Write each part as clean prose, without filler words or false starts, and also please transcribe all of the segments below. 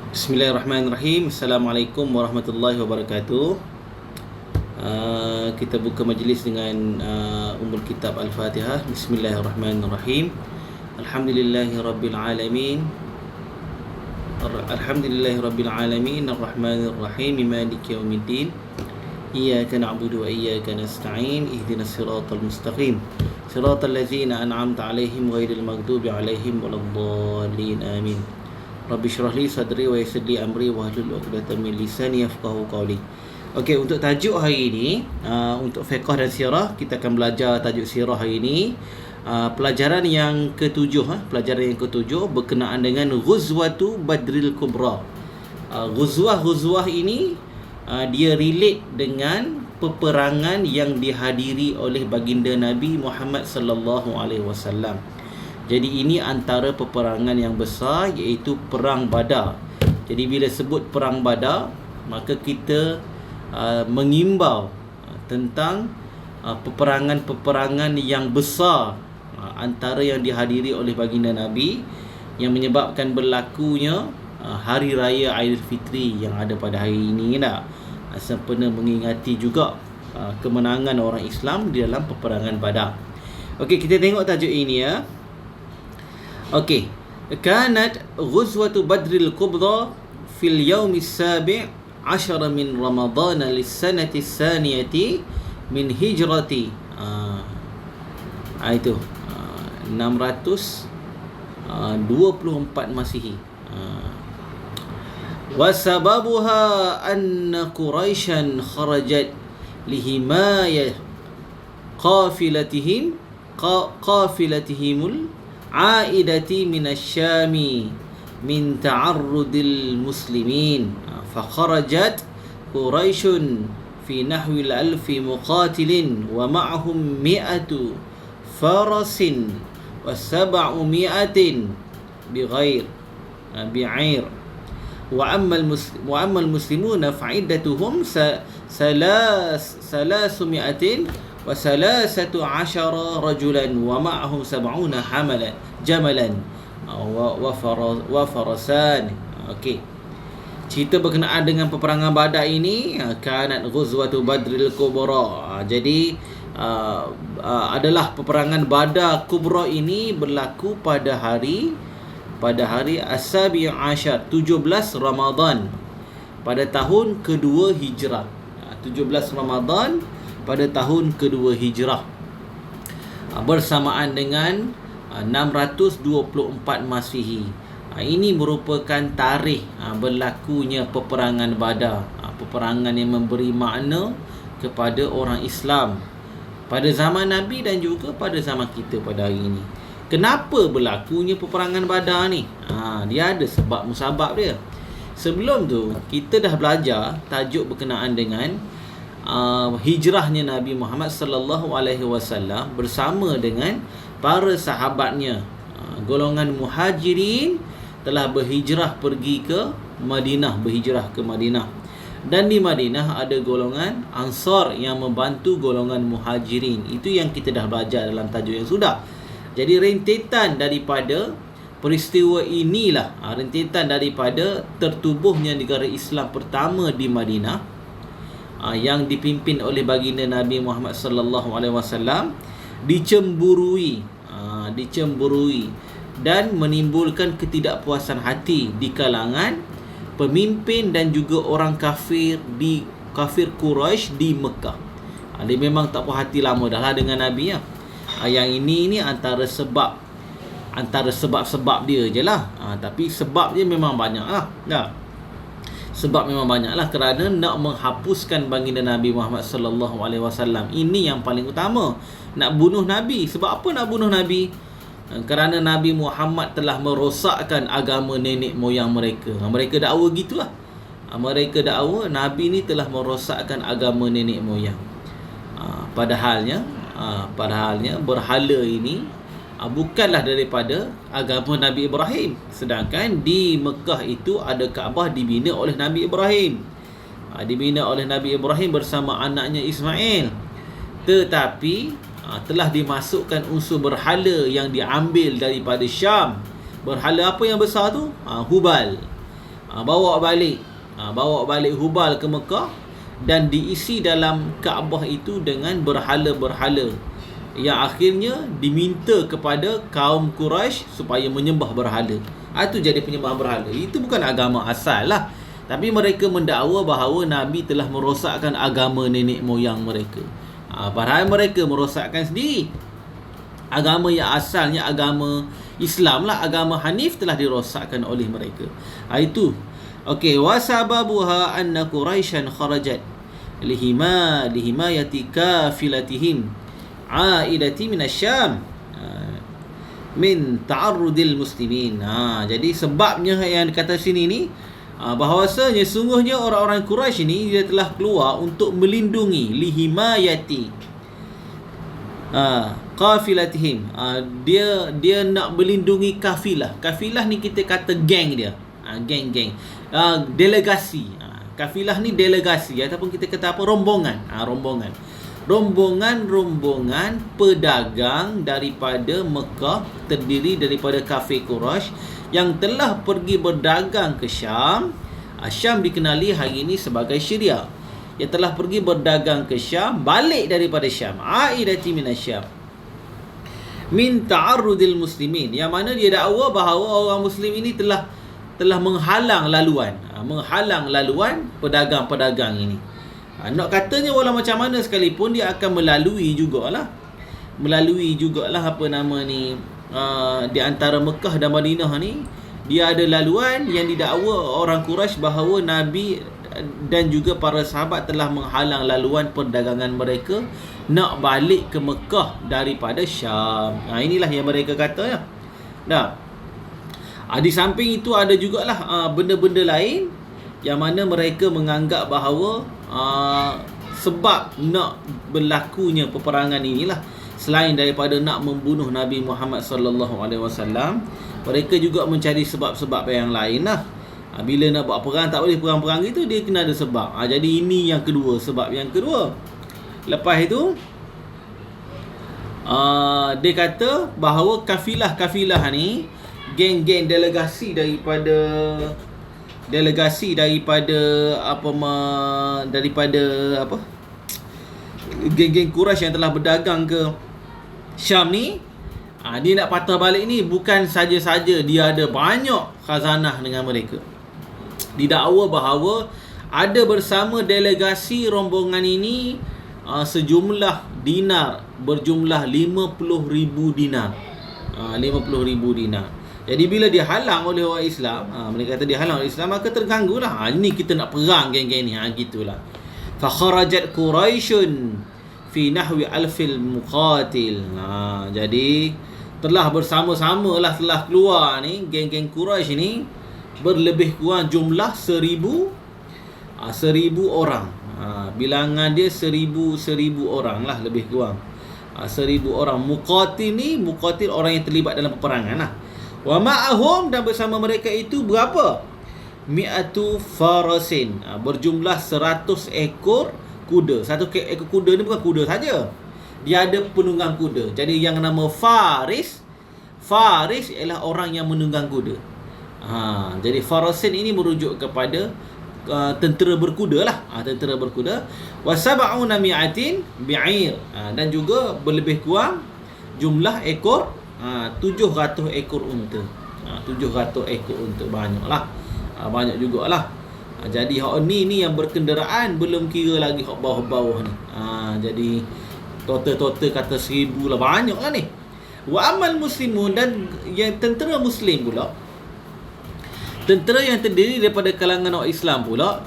Bismillahirrahmanirrahim. Assalamualaikum warahmatullahi wabarakatuh. Kita buka majlis dengan Ummul Kitab Al-Fatihah. Bismillahirrahmanirrahim. Alhamdulillahirabbil alamin. Alhamdulillahirabbil alamin. Arrahmanirrahim. Maliki yaumiddin. Iyyaka na'budu wa iyyaka nasta'in. Ihdinas siratal mustaqim. Siratal ladzina an'amta 'alaihim ghairil maghdubi 'alaihim waladdallin. Amin. Rabbi syrah li sadri wa yassir li amri wa hlul 'uqdatam min lisani yafqahu qawli. Okey, untuk tajuk hari ini, untuk fiqh dan sirah, kita akan belajar tajuk sirah hari ini. Pelajaran yang ketujuh, pelajaran yang ketujuh berkenaan dengan Ghuzwatu Badril Kubra. Ghuzwah ini dia relate dengan peperangan yang dihadiri oleh baginda Nabi Muhammad sallallahu alaihi wasallam. Jadi ini antara peperangan yang besar, iaitu Perang Badar. Jadi bila sebut Perang Badar, maka kita mengimbau tentang peperangan-peperangan yang besar antara yang dihadiri oleh baginda Nabi, yang menyebabkan berlakunya Hari Raya Aidilfitri yang ada pada hari ini. Sempena mengingati juga kemenangan orang Islam di dalam peperangan Badar. Okey, kita tengok tajuk ini ya. Okey, kanat ghuzwatu Badril Kubra fil yaum as-sabi' 'ashar min Ramadhan lis-sanati as-saniyati min hijrati. Itu 624 Masihi. Wa sababuha anna Quraisyan kharajat lihimayah qafilatihimul عائدتي من الشام من تعرض المسلمين فخرجت قريش في نحو 1000 مقاتل ومعهم 100 فرس و700 بعير وأما المسلمون فعدتهم 313 رجلا ومعهم 70 جملا وفرسان. Okey, cerita berkenaan dengan peperangan Badar ini, kanat Ghuzwatu Badril Kubra. Jadi adalah peperangan Badar Kubra ini berlaku pada hari As-Sabi' Ashar, 17 Ramadan pada tahun kedua Hijrah. 17 Ramadan pada tahun kedua Hijrah, bersamaan dengan 624 Masihi. Ini merupakan tarikh berlakunya peperangan Badar, peperangan yang memberi makna kepada orang Islam pada zaman Nabi dan juga pada zaman kita pada hari ini. Kenapa berlakunya peperangan Badar ni? Dia ada sebab musabab dia. Sebelum tu kita dah belajar tajuk berkenaan dengan hijrahnya Nabi Muhammad sallallahu alaihi wasallam bersama dengan para sahabatnya. Golongan Muhajirin telah berhijrah pergi ke Madinah, dan di Madinah ada golongan Ansar yang membantu golongan Muhajirin. Itu yang kita dah belajar dalam tajuk yang sudah. Jadi rentetan daripada peristiwa inilah, rentetan daripada tertubuhnya negara Islam pertama di Madinah, yang dipimpin oleh baginda Nabi Muhammad sallallahu alaihi wasallam, dicemburui dan menimbulkan ketidakpuasan hati di kalangan pemimpin dan juga orang kafir Quraisy di Mekah. Dia memang tak puas hati lama dah lah dengan Nabi ya. Yang ini antara sebab dia je lah. Tapi sebab dia memang banyak lah. Sebab memang banyaklah, kerana nak menghapuskan baginda Nabi Muhammad sallallahu alaihi wasallam. Ini yang paling utama. Nak bunuh Nabi. Sebab apa nak bunuh Nabi? Kerana Nabi Muhammad telah merosakkan agama nenek moyang mereka. Mereka dakwa gitulah. Mereka dakwa Nabi ni telah merosakkan agama nenek moyang. Padahalnya berhala ini bukanlah daripada agama Nabi Ibrahim. Sedangkan di Mekah itu ada Kaabah dibina oleh Nabi Ibrahim. Dibina oleh Nabi Ibrahim bersama anaknya Ismail. Tetapi telah dimasukkan unsur berhala yang diambil daripada Syam. Berhala apa yang besar tu? Hubal. bawa balik Hubal ke Mekah, dan diisi dalam Kaabah itu dengan berhala-berhala yang akhirnya diminta kepada kaum Quraisy supaya menyembah berhala. Itu jadi penyembah berhala. Itu bukan agama asal lah, tapi mereka mendakwa bahawa Nabi telah merosakkan agama nenek moyang mereka. Padahal mereka merosakkan sendiri. Agama yang asalnya agama Islam lah, agama Hanif, telah dirosakkan oleh mereka. Itu. Okey, wasababuha anna Quraisyan kharajat lihimayati kafilatihim aidati minasyam min ta'arrudil muslimin. Jadi sebabnya yang kata sini ni, bahawasanya sungguhnya orang-orang Quraisy ni dia telah keluar untuk melindungi lihimayati kafilatihim. Dia nak melindungi kafilah. Kafilah ni kita kata geng dia. Geng-geng. Delegasi. Kafilah ni delegasi ataupun kita kata apa, rombongan. Rombongan pedagang daripada Mekah, terdiri daripada kafir Quraisy yang telah pergi berdagang ke Syam. Syam dikenali hari ini sebagai Syria. Yang telah pergi berdagang ke Syam, balik daripada Syam, aidati minasyam min ta'arrudil muslimin, yang mana dia dakwa bahawa orang muslim ini telah menghalang laluan pedagang-pedagang ini. Nak katanya walau macam mana sekalipun dia akan melalui jugalah apa nama ni, di antara Mekah dan Madinah ni dia ada laluan yang didakwa orang Quraisy bahawa Nabi dan juga para sahabat telah menghalang laluan perdagangan mereka nak balik ke Mekah daripada Syam. Inilah yang mereka kata ya. Di samping itu ada jugalah benda-benda lain yang mana mereka menganggap bahawa sebab nak berlakunya peperangan inilah, selain daripada nak membunuh Nabi Muhammad sallallahu alaihi wasallam, mereka juga mencari sebab-sebab yang lain lah. Bila nak buat perang, tak boleh perang-perang itu, dia kena ada sebab. Jadi ini yang kedua, sebab yang kedua. Lepas itu dia kata bahawa kafilah ni, geng-geng delegasi daripada geng-geng Quraisy yang telah berdagang ke Syam ni, dia nak patah balik ni bukan saja-saja dia ada banyak khazanah dengan mereka. Didakwa bahawa ada bersama delegasi rombongan ini sejumlah dinar berjumlah 50,000 dinar. 50,000 dinar. Jadi bila dihalang oleh orang Islam, mereka kata dihalang oleh Islam, maka terganggulah. Ini kita nak perang geng-geng ni, gitulah. Fa kharajat Quraisyun fi nahwi alfil muqatil. Jadi telah bersama-sama lah, telah keluar ni geng-geng Quraisy ni berlebih kurang jumlah 1,000 orang. Bilangan dia 1,000 orang lah lebih kurang. 1,000 orang. Muqatil orang yang terlibat dalam peperangan lah. Wa ma'ahum, dan bersama mereka itu berapa? Mi'atu farasin, berjumlah 100 ekor kuda. Satu ekor kuda ni bukan kuda saja, dia ada penunggang kuda. Jadi yang nama Faris ialah orang yang menunggang kuda. Jadi farasin ini merujuk kepada tentera berkuda lah. Tentera berkuda. Wa sab'una mi'atin bi'ir, dan juga berlebih kurang jumlah ekor 700 ekor unta. 700 ekor unta, banyaklah. Banyak jugalah. Jadi hak ni yang berkenderaan, belum kira lagi hak bawah-bawah ni. Jadi total kata 1,000 lah, banyak lah ni. Wa amal muslimun, dan yang tentera muslim pula, tentera yang terdiri daripada kalangan orang Islam pula,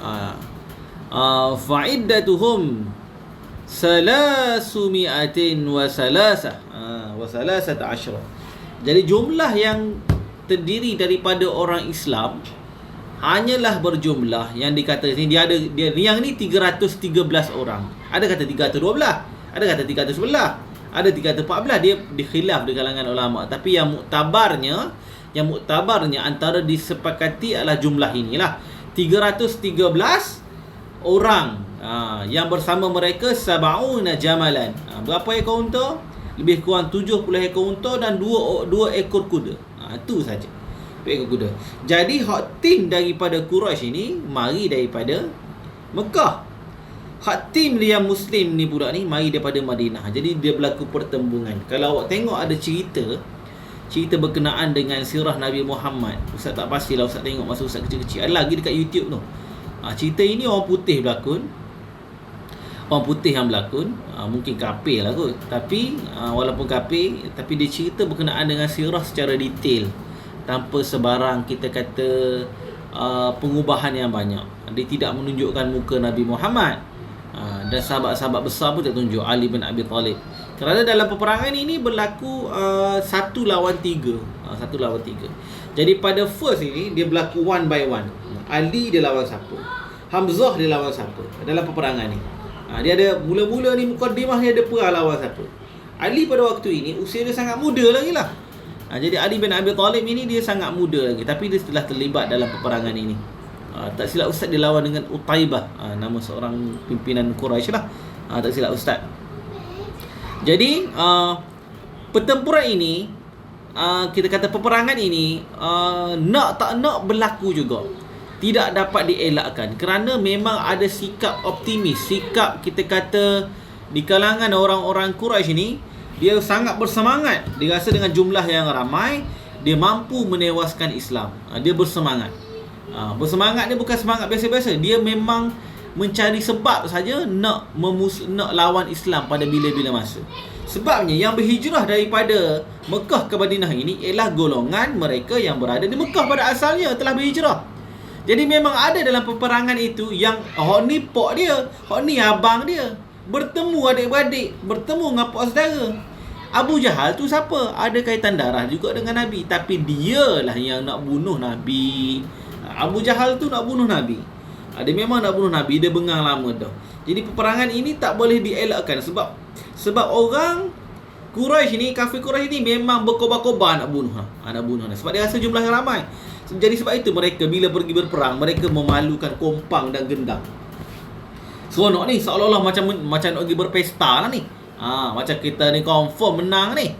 fa'iddatuhum 313. Jadi jumlah yang terdiri daripada orang Islam hanyalah berjumlah, yang dikata sini dia yang ni 313 orang. Ada kata 312, ada kata 311, ada 314. Dia dikhilaf di kalangan ulama, tapi yang muktabarnya antara disepakati adalah jumlah inilah 313 orang. Yang bersama mereka sab'una jamalan. Berapa ekor unta? Lebih kurang 70 ekor unta dan 2 ekor kuda. Itu saja. Ikut kuda. Jadi hak tim daripada Quraisy ini mari daripada Mekah. Hak tim yang Muslim ni pula ni mari daripada Madinah. Jadi dia berlaku pertembungan. Kalau awak tengok ada cerita berkenaan dengan sirah Nabi Muhammad. Ustaz tak pastilah Ustaz tengok masa Ustaz kecil-kecil. Ada lagi dekat YouTube tu. Cerita ini orang putih berlakon. Orang putih yang berlakon. Mungkin kafir lah kot. Tapi walaupun kafir, tapi dia cerita berkenaan dengan sirah secara detail, tanpa sebarang kita kata pengubahan yang banyak. Dia tidak menunjukkan muka Nabi Muhammad. Dan sahabat-sahabat besar pun tak tunjuk, Ali bin Abi Talib. Kerana dalam peperangan ini berlaku 1 lawan 3. 1 lawan 3. Jadi pada first ini dia berlaku one by one. Ali dia lawan siapa, Hamzah dia lawan siapa dalam peperangan ni. Dia ada mula-mula ni mukaddimah dia ada perang lawan siapa. Ali pada waktu ini usia dia sangat muda lagi lah. Jadi Ali bin Abi Talib ini dia sangat muda lagi, tapi dia telah terlibat dalam peperangan ini. Tak silap Ustaz dia lawan dengan Utaibah, nama seorang pimpinan Quraisy lah. Tak silap Ustaz. Jadi pertempuran ini, kita kata peperangan ini, nak tak nak berlaku juga, tidak dapat dielakkan, kerana memang ada sikap optimis, sikap kita kata di kalangan orang-orang Quraisy ini. Dia sangat bersemangat. Dia rasa dengan jumlah yang ramai dia mampu menewaskan Islam. Dia bersemangat. Bersemangat ni bukan semangat biasa-biasa. Dia memang mencari sebab saja nak lawan Islam pada bila-bila masa. Sebabnya yang berhijrah daripada Mekah ke Madinah ini ialah golongan mereka yang berada di Mekah pada asalnya telah berhijrah. Jadi memang ada dalam peperangan itu yang hak ni pok dia, hak ni abang dia, bertemu adik-beradik, bertemu dengan pak saudara. Abu Jahal tu siapa? Ada kaitan darah juga dengan Nabi, tapi dialah yang nak bunuh Nabi. Abu Jahal tu nak bunuh Nabi. Dia memang nak bunuh Nabi, dia bengang lama dah. Jadi peperangan ini tak boleh dielakkan sebab orang Quraisy ni, kafir Quraisy ni memang berkobar-kobar nak bunuh. Nak bunuh. Sebab dia rasa jumlahnya ramai. Jadi sebab itu mereka bila pergi berperang, mereka memalukan kompang dan gendang. Seronok ni, seolah-olah macam nak pergi berpesta lah ni. Macam kita ni confirm menang ni.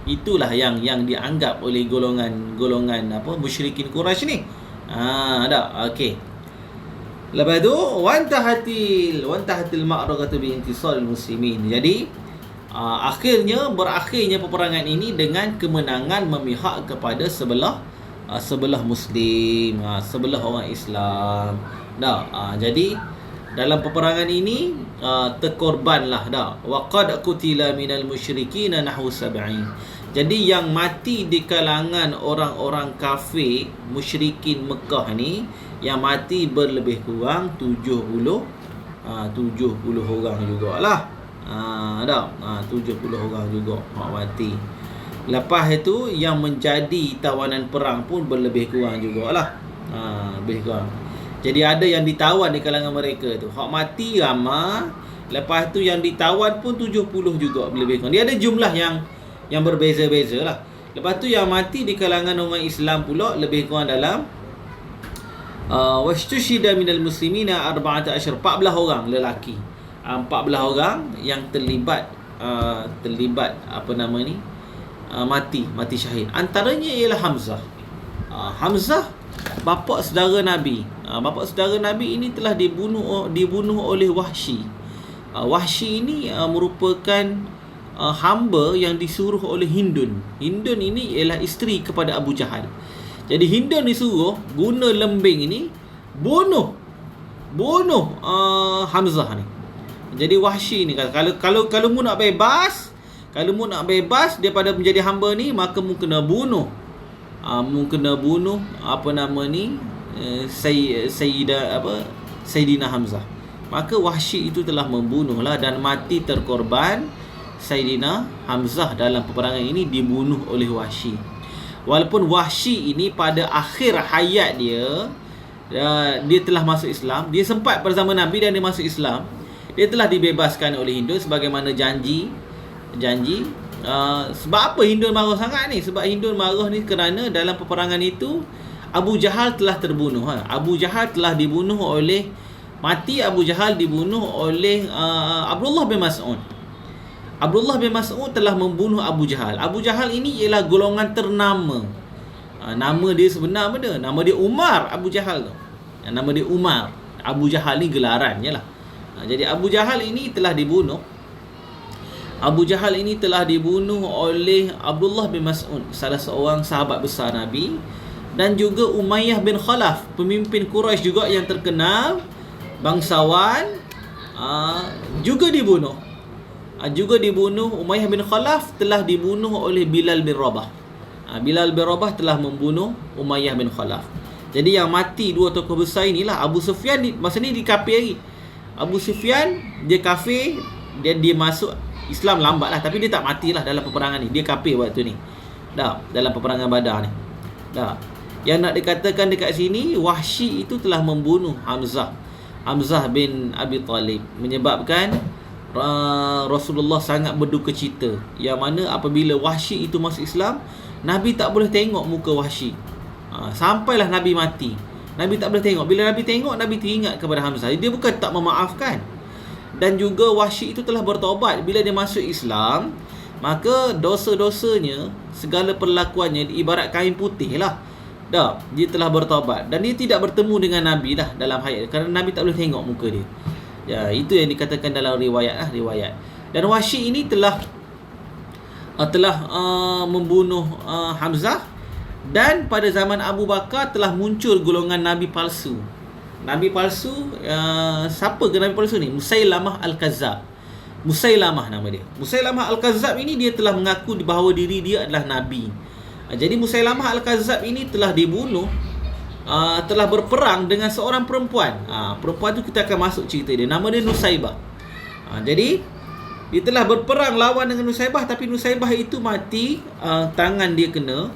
Itulah yang dianggap oleh golongan musyrikin Quraisy ni. Okey. Lepas tu wantahatil ma'rakatu bi intisaril muslimin. Jadi berakhirnya peperangan ini dengan kemenangan memihak kepada sebelah Muslim, sebelah orang Islam. Jadi dalam peperangan ini terkorbanlah wa qad qutila minal musyrikin nahwu 70. Jadi yang mati di kalangan orang-orang kafir musyrikin Mekah ni, yang mati berlebih kurang 70 orang jugalah. 70 orang juga mati. Lepas itu yang menjadi tawanan perang pun berlebih kurang jugalah. Lebih kurang. Jadi ada yang ditawan di kalangan mereka tu. Hak mati ramai. Lepas tu yang ditawan pun 70 juga lebih kurang. Dia ada jumlah yang berbeza-beza lah. Lepas tu yang mati di kalangan orang Islam pula lebih kurang dalam wastushida minal muslimina 14 orang lelaki. 14 orang yang terlibat mati syahid. Antaranya ialah Hamzah. Hamzah bapa saudara Nabi. Bapa saudara Nabi ini telah dibunuh oleh Wahsy. Wahsy ini merupakan hamba yang disuruh oleh Hindun. Hindun ini ialah isteri kepada Abu Jahal. Jadi Hindun disuruh guna lembing ini bunuh Hamzah ni. Jadi Wahsy ni kata, kalau mu nak bebas, daripada menjadi hamba ni, maka mu kena bunuh. Sayyidina Hamzah. Maka Wahsy itu telah membunuhlah dan mati terkorban. Sayyidina Hamzah dalam peperangan ini dibunuh oleh Wahsy. Walaupun Wahsy ini pada akhir hayat dia telah masuk Islam. Dia sempat pada zaman Nabi dan dia masuk Islam. Dia telah dibebaskan oleh Hindun sebagaimana janji. Sebab apa Hindun marah sangat ni? Sebab Hindun marah ni kerana dalam peperangan itu Abu Jahal telah terbunuh. Abu Jahal telah dibunuh oleh Abu Jahal dibunuh oleh Abdullah bin Mas'ud. Abdullah bin Mas'ud telah membunuh Abu Jahal. Abu Jahal ini ialah golongan ternama Nama dia sebenar benda, nama dia Umar Abu Jahal tu. Nama dia Umar. Abu Jahal ni gelaran je lah. Jadi Abu Jahal ini telah dibunuh. Abu Jahal ini telah dibunuh oleh Abdullah bin Mas'ud, salah seorang sahabat besar Nabi, dan juga Umayyah bin Khalaf, pemimpin Quraisy juga yang terkenal, bangsawan, juga dibunuh. Umayyah bin Khalaf telah dibunuh oleh Bilal bin Rabah. Bilal bin Rabah telah membunuh Umayyah bin Khalaf. Jadi yang mati dua tokoh besar inilah. Abu Sufyan masa ni dikafiri. Abu Sufyan dia kafir, dia masuk Islam lambat lah, tapi dia tak matilah dalam peperangan ni. Dia kafir waktu ni. Dalam peperangan Badar ni. Yang nak dikatakan dekat sini, Wahsy itu telah membunuh Hamzah bin Abi Talib, menyebabkan Rasulullah sangat berduka cita. Yang mana apabila Wahsy itu masuk Islam, Nabi tak boleh tengok muka Wahsy. Sampailah Nabi mati, Nabi tak boleh tengok. Bila Nabi tengok, Nabi teringat kepada Hamzah. Dia bukan tak memaafkan. Dan juga Wahsy itu telah bertaubat. Bila dia masuk Islam, maka dosa-dosanya, segala perlakuannya ibarat kain putih lah. Dia telah bertaubat. Dan dia tidak bertemu dengan Nabi dah dalam hayat, kerana Nabi tak boleh tengok muka dia. Itu yang dikatakan dalam riwayat. Dan Wahsy ini telah membunuh Hamzah. Dan pada zaman Abu Bakar telah muncul golongan Nabi palsu. Nabi palsu, siapa ke Nabi palsu ni? Musailamah Al-Kazzab. Musailamah nama dia. Musailamah Al-Kazzab ini dia telah mengaku bahawa diri dia adalah Nabi. Jadi Musailamah Al-Kazzab ini telah dibunuh, telah berperang dengan seorang perempuan. Perempuan tu kita akan masuk cerita dia. Nama dia Nusaibah. Jadi dia telah berperang lawan dengan Nusaibah, tapi Nusaibah itu mati, tangan dia kena,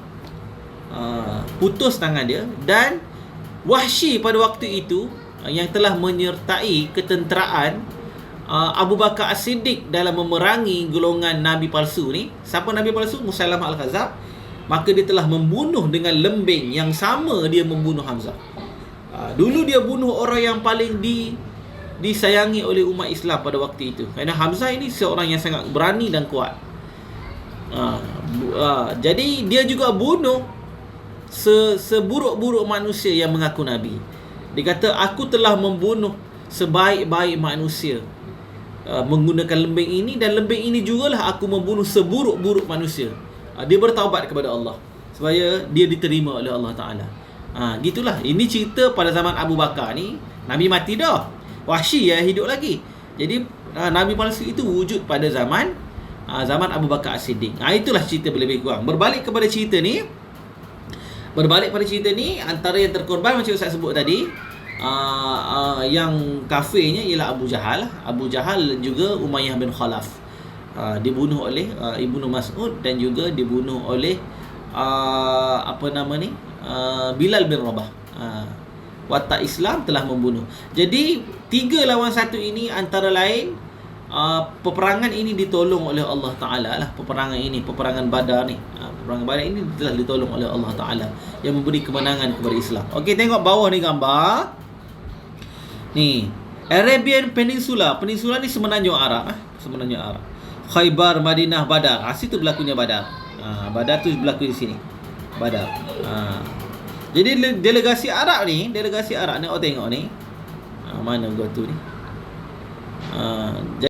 putus tangan dia. Dan Wahsy pada waktu itu yang telah menyertai ketenteraan Abu Bakar As-Siddiq dalam memerangi golongan Nabi palsu ni. Siapa Nabi palsu? Musailamah Al-Kazzab. Maka dia telah membunuh dengan lembing yang sama dia membunuh Hamzah. Dulu dia bunuh orang yang paling disayangi oleh umat Islam pada waktu itu. Kerana Hamzah ini seorang yang sangat berani dan kuat. Jadi dia juga bunuh seburuk-buruk manusia yang mengaku Nabi. Dia kata, aku telah membunuh sebaik-baik manusia menggunakan lembing ini, dan lembing ini jugalah aku membunuh seburuk-buruk manusia. Dia bertaubat kepada Allah supaya dia diterima oleh Allah Ta'ala. Gitulah. Ini cerita pada zaman Abu Bakar ni. Nabi mati dah, Wahsy yang hidup lagi. Jadi Nabi palsu itu wujud pada zaman Abu Bakar As-Siddiq. Itulah cerita lebih kurang. Berbalik pada cerita ni, antara yang terkorban macam Ustaz sebut tadi, yang kafirnya ialah Abu Jahal. Abu Jahal juga Umayyah bin Khalaf. Dibunuh oleh Ibnu Mas'ud, dan juga dibunuh oleh Bilal bin Rabah. Watak Islam telah membunuh. Jadi 3 lawan 1 ini antara lain, peperangan ini ditolong oleh Allah Ta'ala lah. Peperangan Badar ni, peperangan Badar ini telah ditolong oleh Allah Ta'ala, yang memberi kemenangan kepada Islam. Okey, tengok bawah ni gambar ni, Arabian Peninsula. Peninsula ni semenanjung Arab. Semenanjung Arab. Khaybar, Madinah, Badar. Situ berlakunya Badar. Badar tu berlaku di sini, Badar. Jadi delegasi Arab ni, awak tengok ni, mana gua tu ni.